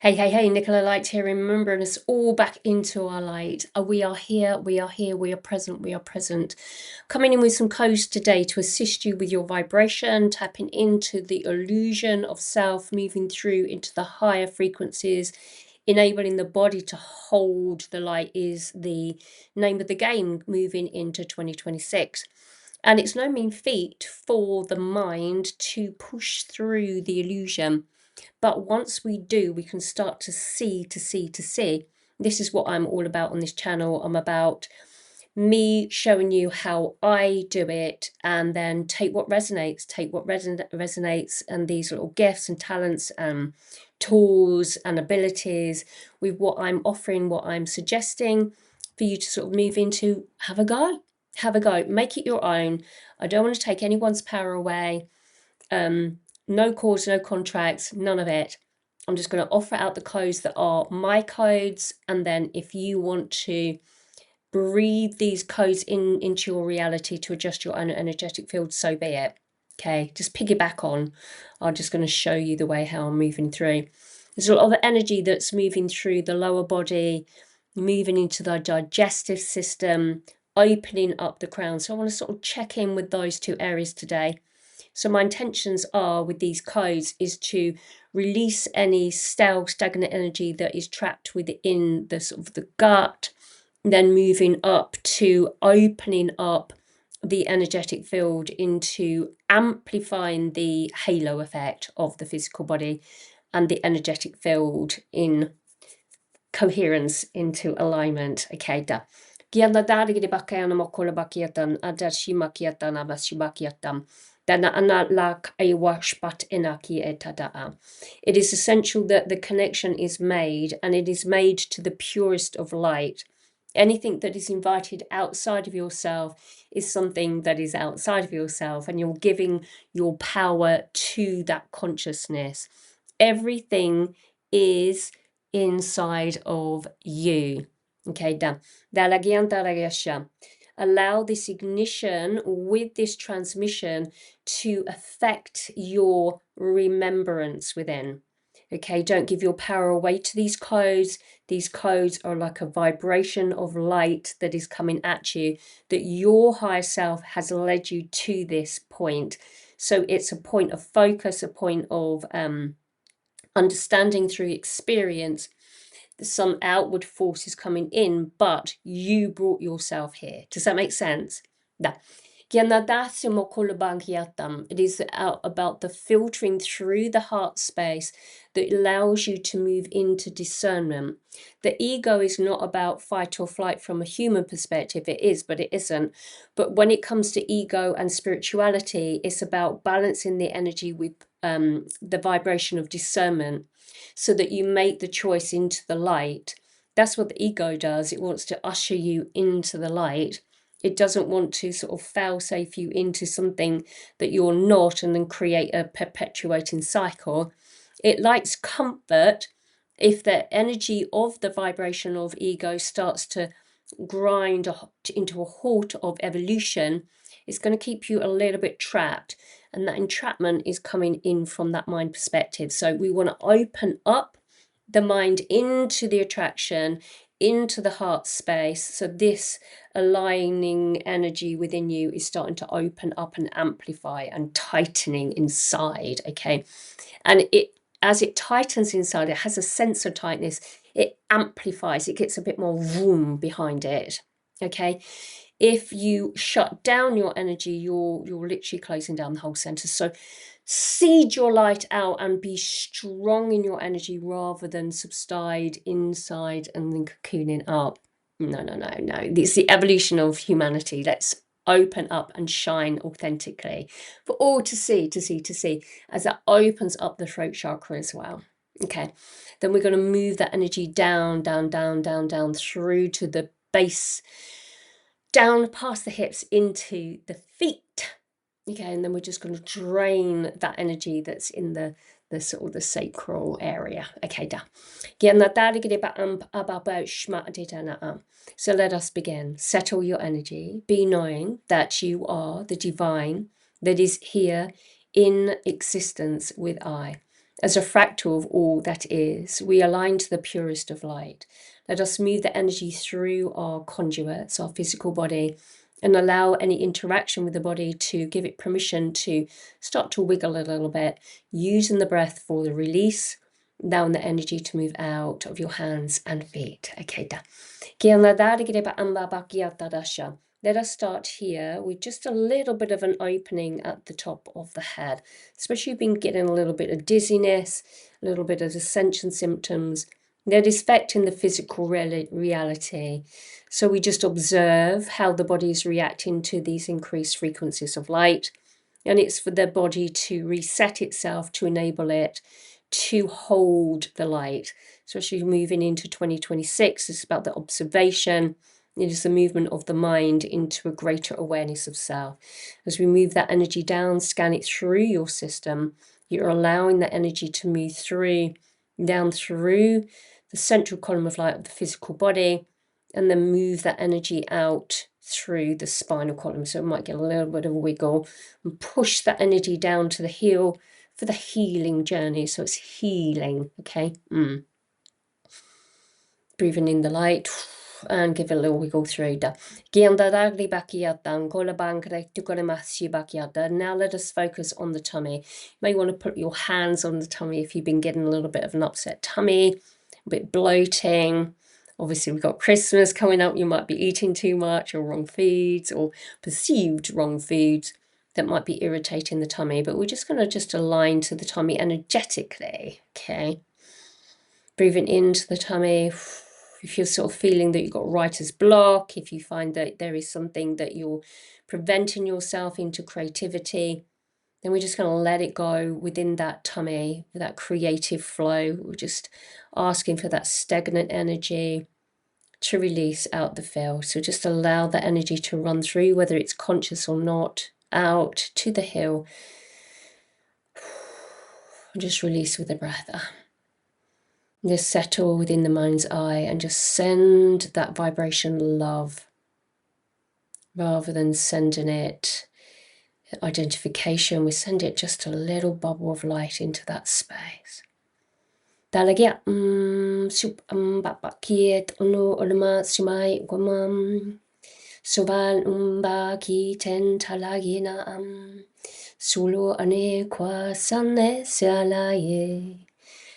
Hey, Nicola Light here, remembering us all back into our light. We are here, we are here, we are present, we are present. Coming in with some codes today to assist you with your vibration, tapping into the illusion of self, moving through into the higher frequencies, enabling the body to hold the light is the name of the game moving into 2026. And it's no mean feat for the mind to push through the illusion. But once we do, we can start to see. This is what I'm all about on this channel. I'm about me showing you how I do it, and then take what resonates, and these little gifts and talents and tools and abilities with what I'm offering, what I'm suggesting for you to sort of move into. Have a go, make it your own. I don't want to take anyone's power away. No calls, no contracts, none of it. I'm just going to offer out the codes that are my codes, and then if you want to breathe these codes into your reality to adjust your own energetic field, so be it. Okay, just piggyback on. I'm just going to show you the way how I'm moving through. There's a lot of energy that's moving through the lower body, moving into the digestive system, opening up the crown. So I want to sort of check in with those two areas today. So my intentions are with these codes is to release any stale, stagnant energy that is trapped within the sort of the gut, then moving up to opening up the energetic field into amplifying the halo effect of the physical body and the energetic field in coherence, into alignment. Okay, da. Gianna darigiri bakayana mokola bakiatan adashimakiatan abashibakiatan. It is essential that the connection is made, and it is made to the purest of light. Anything that is invited outside of yourself is something that is outside of yourself, and you're giving your power to that consciousness. Everything is inside of you. Okay, done. Allow this ignition with this transmission to affect your remembrance within. Okay, don't give your power away to these codes. These codes are like a vibration of light that is coming at you, that your higher self has led you to this point. So it's a point of focus, a point of understanding through experience. Some outward forces coming in, but you brought yourself here. Does that make sense? Yeah. It is about the filtering through the heart space that allows you to move into discernment. The ego is not about fight or flight from a human perspective. It is, but it isn't. But when it comes to ego and spirituality, it's about balancing the energy with the vibration of discernment, so that you make the choice into the light. That's what the ego does. It wants to usher you into the light. It doesn't want to sort of fail-safe you into something that you're not and then create a perpetuating cycle. It likes comfort. If the energy of the vibration of ego starts to grind into a halt of evolution, it's going to keep you a little bit trapped. And that entrapment is coming in from that mind perspective. So we want to open up the mind into the attraction, into the heart space. So this aligning energy within you is starting to open up and amplify and tightening inside. Okay. And as it tightens inside, it has a sense of tightness. It amplifies, it gets a bit more room behind it. Okay. If you shut down your energy, you're literally closing down the whole center. So seed your light out and be strong in your energy rather than subside inside and then cocooning up. No. It's the evolution of humanity. Let's open up and shine authentically for all to see, as that opens up the throat chakra as well. Okay, then we're going to move that energy down through to the base, down past the hips into the feet. Okay, and then we're just going to drain that energy that's in the sort of the sacral area. Okay, so let us begin. Settle your energy. Be knowing that you are the divine that is here in existence with I. as a fractal of all that is. We align to the purest of light. Let us move the energy through our conduits, our physical body, and allow any interaction with the body to give it permission to start to wiggle a little bit, using the breath for the release, allowing the energy to move out of your hands and feet. Okay, let us start here with just a little bit of an opening at the top of the head, especially if you've been getting a little bit of dizziness, a little bit of ascension symptoms that is affecting the physical reality. So we just observe how the body is reacting to these increased frequencies of light, and it's for the body to reset itself to enable it to hold the light. So as you're moving into 2026, it's about the observation. It is the movement of the mind into a greater awareness of self. As we move that energy down, scan it through your system, you're allowing that energy to move through, down through the central column of light of the physical body, and then move that energy out through the spinal column. So it might get a little bit of a wiggle, and push that energy down to the heel for the healing journey. So it's healing, okay? Breathing in the light and give it a little wiggle through. Now let us focus on the tummy. You may want to put your hands on the tummy if you've been getting a little bit of an upset tummy, a bit bloating. Obviously, we've got Christmas coming up. You might be eating too much or wrong foods or perceived wrong foods that might be irritating the tummy. But we're just going to align to the tummy energetically, okay? Breathing into the tummy. If you're sort of feeling that you've got writer's block, if you find that there is something that you're preventing yourself into creativity, then we're just going to let it go within that tummy, that creative flow. We're just asking for that stagnant energy to release out the field. So just allow that energy to run through, whether it's conscious or not, out to the heel. Just release with the breath. Just settle within the mind's eye and just send that vibration love rather than sending it identification. We send it just a little bubble of light into that space. Dalagia sup bakiet ono olma sumai gomam soval baki ten talagina sulu ane kwa sanne salaye.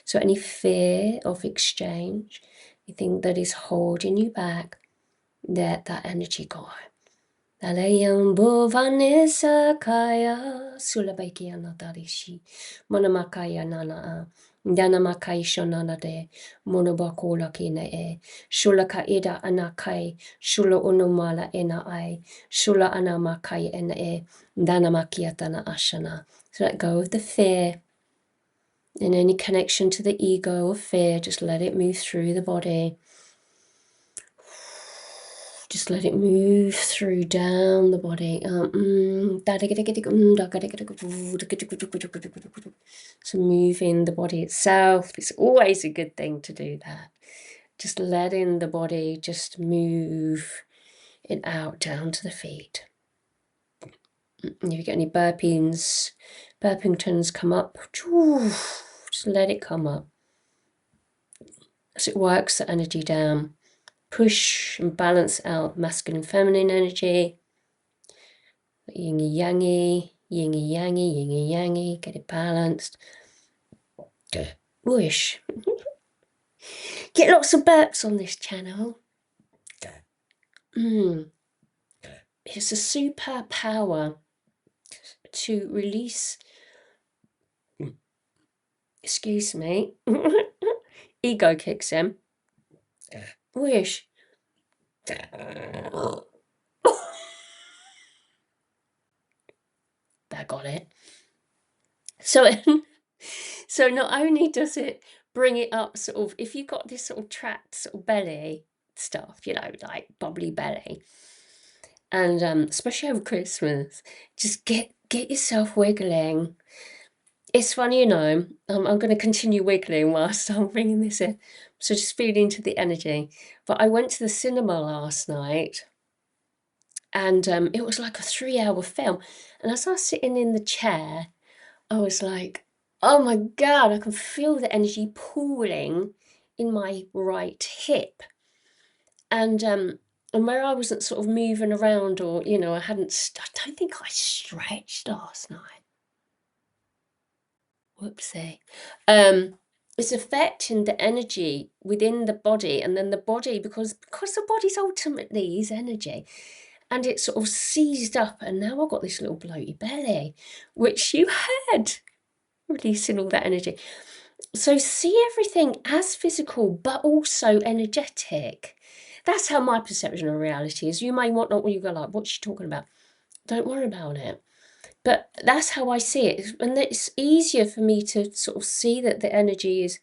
So any fear of exchange, anything that is holding you back, let that energy go. Dalayambo Vanessa Kaya Sulabaki Anatarishi Monamakaya Nana Danamakai Shonana de Monobakola Kine Shulaka Ida Anakai Shula Unomala Ena I Shula Anamakai Ena Danamakiatana Ashana. So let go of the fear. And any connection to the ego or fear, just let it move through the body. Just let it move through down the body. So moving the body itself. It's always a good thing to do that. Just letting the body just move it out down to the feet. If you get any burpingtons come up, just let it come up. As it works the energy down, push and balance out masculine and feminine energy. Yin yangy, yin yangy, yin yangy, get it balanced. Whoosh. Get lots of burps on this channel. It's a superpower to release, excuse me, ego kicks in. Whoosh. That got it. So not only does it bring it up sort of, if you've got this sort of trapped sort of belly stuff, you know, like bubbly belly, and especially over Christmas, just get yourself wiggling. It's funny, you know, I'm going to continue wiggling whilst I'm bringing this in. So just feed into the energy. But I went to the cinema last night, and it was like a 3-hour film. And as I was sitting in the chair, I was like, Oh my God, I can feel the energy pooling in my right hip. And where I wasn't sort of moving around, or, you know, I don't think I stretched last night. Whoopsie. It's affecting the energy within the body, and then the body, because the body's ultimately is energy, and it's sort of seized up, and now I've got this little bloaty belly, which you had, releasing all that energy. So see everything as physical, but also energetic. That's how my perception of reality is. You may want not, when you go like, what's she talking about? Don't worry about it. But that's how I see it. And it's easier for me to sort of see that the energy is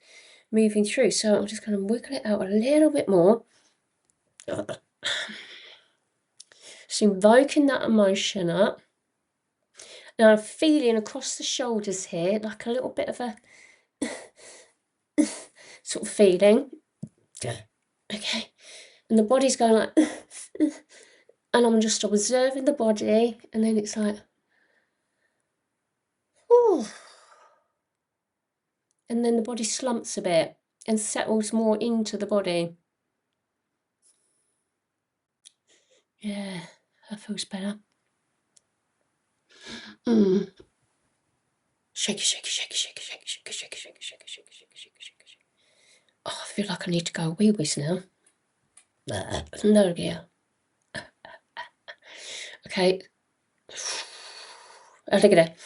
moving through. So I'm just going to wiggle it out a little bit more. Just invoking that emotion up. Now I'm feeling across the shoulders here, like a little bit of a sort of feeling. Okay. And the body's going like, and I'm just observing the body, and then it's like, oh. And then the body slumps a bit and settles more into the body. Yeah, that feels better. Shake, shake, shake, shake, shake, shake, shake, shake, shake, shake, shake, shake, shake. Oh, I feel like I need to go a wee whiz now. No, yeah. Okay. Look at it.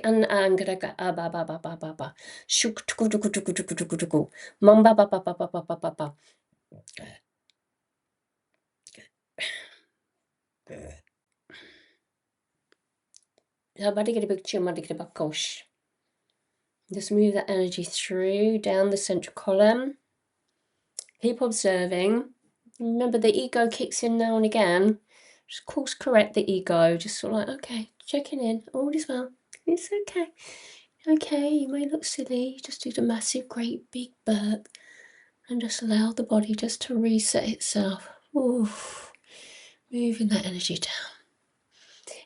And I'm gonna go ba ba ba ba ba ba. Shuk tuku tuku tuku tuku tuku tuku. Mamba ba ba ba ba ba ba ba ba. Just move that energy through, down the central column. Keep observing. Remember, the ego kicks in now and again. Just course correct the ego. Just sort of like, okay, checking in. All is well. It's okay. Okay, you may look silly. Just do the massive, great, big burp. And just allow the body just to reset itself. Oof. Moving that energy down.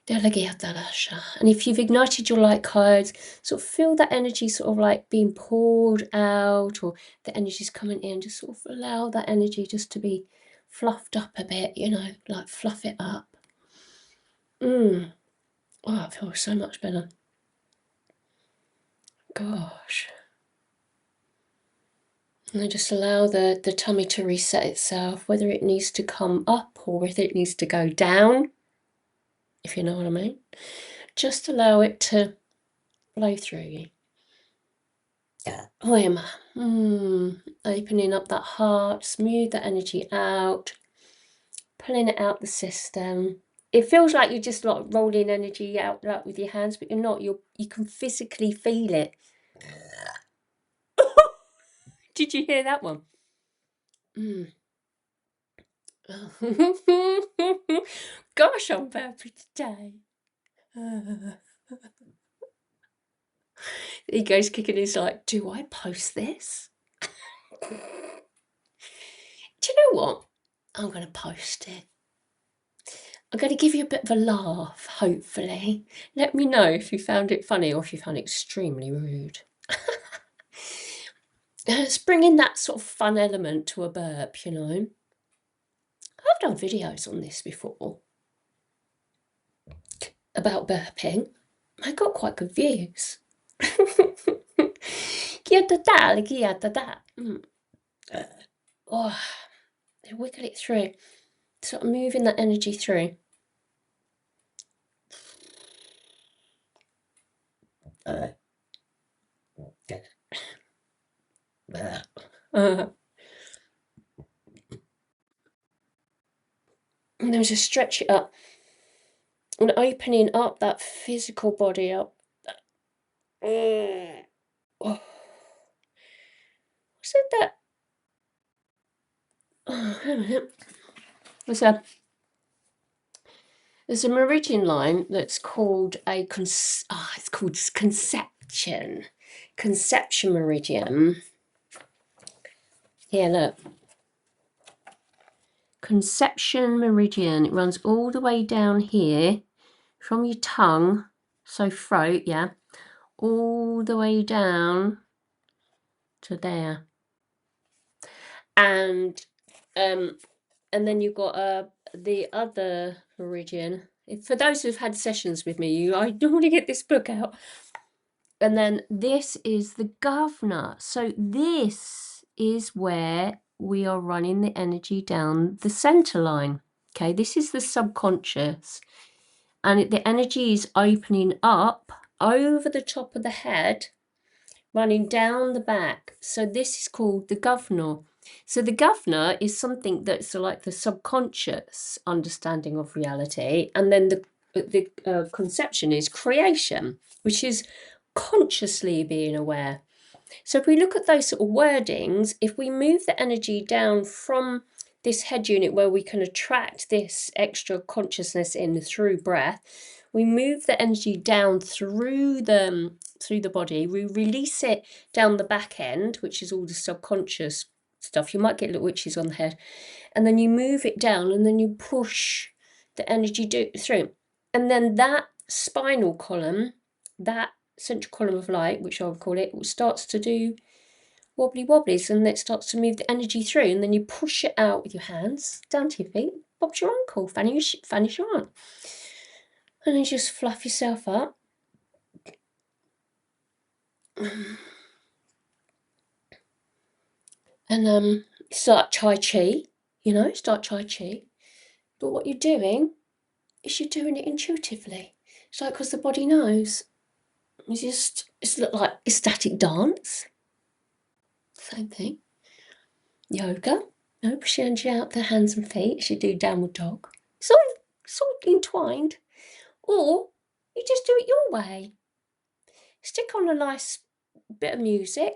And if you've ignited your light codes, sort of feel that energy sort of like being poured out, or the energy's coming in. Just sort of allow that energy just to be fluffed up a bit, you know, like fluff it up. Oh, it feels so much better. Gosh. And then just allow the tummy to reset itself, whether it needs to come up or whether it needs to go down, if you know what I mean. Just allow it to flow through you. Opening up that heart, smooth the energy out, pulling it out the system. It feels like you're just like rolling energy out like with your hands, but you're not. You can physically feel it. Did you hear that one? Gosh, I'm happy today. The ego's kicking. He's like, do I post this? Do you know what? I'm going to post it. I'm going to give you a bit of a laugh, hopefully. Let me know if you found it funny or if you found it extremely rude. It's bringing that sort of fun element to a burp, you know. I've done videos on this before about burping. I got quite good views. Oh, wiggle it through. Sort of moving that energy through. And then just stretch it up and opening up that physical body up. Oh. What's that? Oh, hang on a minute. What's that? There's a meridian line that's called it's called Conception meridian. Here, look. Conception meridian. It runs all the way down here from your tongue, so throat, yeah, all the way down to there. And then you've got the other meridian. For those who've had sessions with me, I normally get this book out. And then this is the governor. So this is where we are running the energy down the center line. Okay, this is the subconscious. And the energy is opening up over the top of the head, running down the back. So this is called the governor. So the governor is something that's like the subconscious understanding of reality. And then the conception is creation, which is consciously being aware. So if we look at those sort of wordings, if we move the energy down from this head unit where we can attract this extra consciousness in through breath, we move the energy down through the body, we release it down the back end, which is all the subconscious stuff. You might get little witches on the head, and then you move it down and then you push the energy through, and then that spinal column, that central column of light, which I would call it, starts to do wobbly wobblies, and it starts to move the energy through, and then you push it out with your hands down to your feet. Bob's your uncle, Fanny's your aunt, and then just fluff yourself up. And start Tai Chi, start Tai Chi. But what you're doing is you're doing it intuitively. It's like, because the body knows. It's like ecstatic dance. Same thing. Yoga. No, push your energy out the hands and feet as you do downward dog. It's all entwined. Or you just do it your way. Stick on a nice bit of music.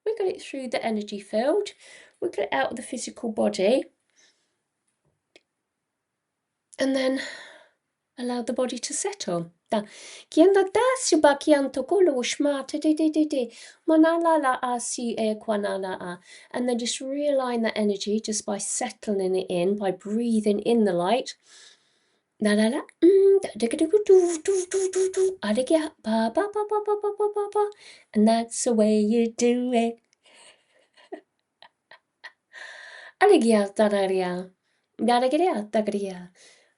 Wiggle it through the energy field. Wiggle it out of the physical body. And then allow the body to settle. And then just realign that energy just by settling it in, by breathing in the light. And that's the way you do it.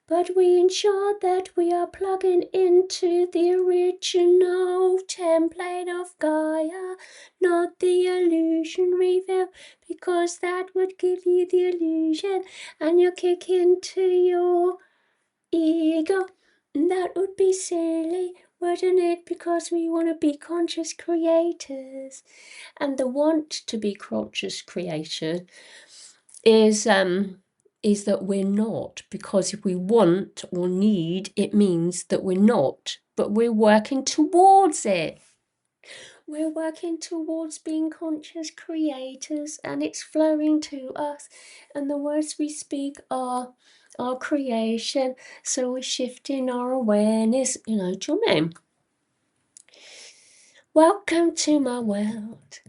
But we ensure that we are plugging into the original template of Gaia, not the illusion reveal, because that would give you the illusion and you'll kick into your ego. And that would be silly, wouldn't it? Because we want to be conscious creators. And the want to be conscious creator is that we're not, because if we want or need, it means that we're not, but we're working towards it. We're working towards being conscious creators, and it's flowing to us, and the words we speak are our creation, so we're shifting our awareness, do you know what I mean? Welcome to my world.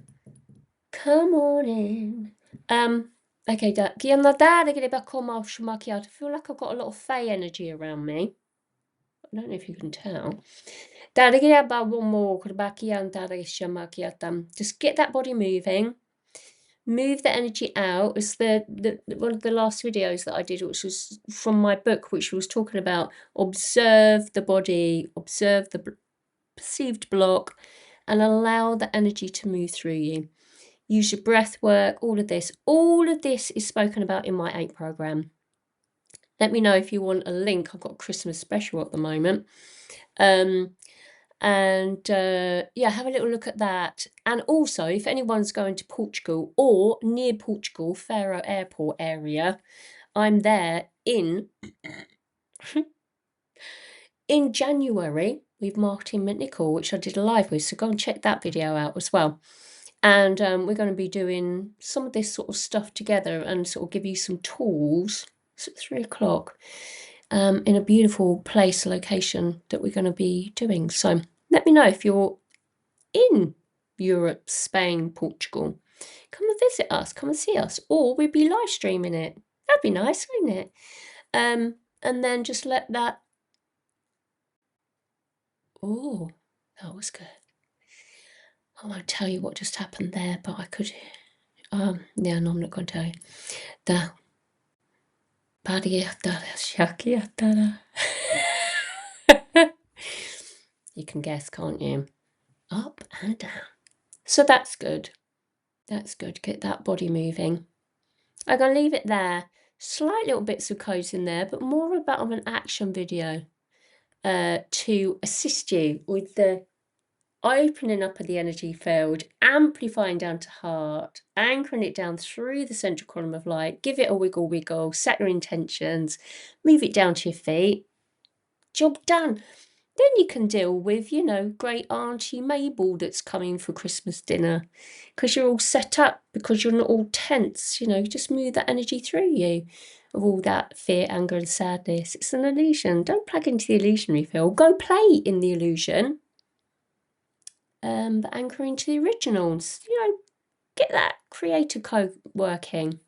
Come on in. Okay, I feel like I've got a lot of Fae energy around me. I don't know if you can tell. Just get that body moving. Move the energy out. It's the one of the last videos that I did, which was from my book, which was talking about observe the body, observe the perceived block, and allow the energy to move through you. Use your breath work, all of this. All of this is spoken about in my 8 program. Let me know if you want a link. I've got a Christmas special at the moment. Yeah, have a little look at that. And also, if anyone's going to Portugal or near Portugal, Faro Airport area, I'm there in January with Martin McNichol, which I did a live with. So go and check that video out as well. And we're going to be doing some of this sort of stuff together and sort of give you some tools. It's at 3 o'clock in a beautiful place, location that we're going to be doing. So let me know if you're in Europe, Spain, Portugal. Come and visit us. Come and see us. Or we'd be live streaming it. That'd be nice, wouldn't it? And then just let that... Oh, that was good. I won't tell you what just happened there, but I could. Yeah, no, I'm not going to tell you. The you can guess, can't you? Up and down. So that's good. That's good. Get that body moving. I'm going to leave it there. Slight little bits of code in there, but more about an action video to assist you with the opening up of the energy field, amplifying down to heart, anchoring it down through the central column of light. Give it a wiggle, set your intentions, move it down to your feet. Job done. Then you can deal with, you know, great Auntie Mabel that's coming for Christmas dinner, because you're all set up, because you're not all tense, you know, just move that energy through you of all that fear, anger and sadness. It's an illusion. Don't plug into the illusionary field. Go play in the illusion. But anchor into the originals, you know, get that creator code working.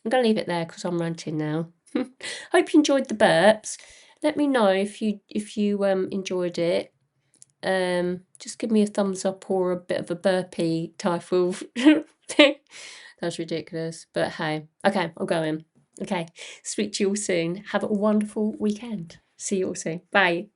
I'm going to leave it there because I'm ranting now. Hope you enjoyed the burps. Let me know if you enjoyed it. Just give me a thumbs up or a bit of a burpy type of thing. That's ridiculous, but hey. Okay, I'm going. Okay, speak to you all soon. Have a wonderful weekend. See you all soon. Bye.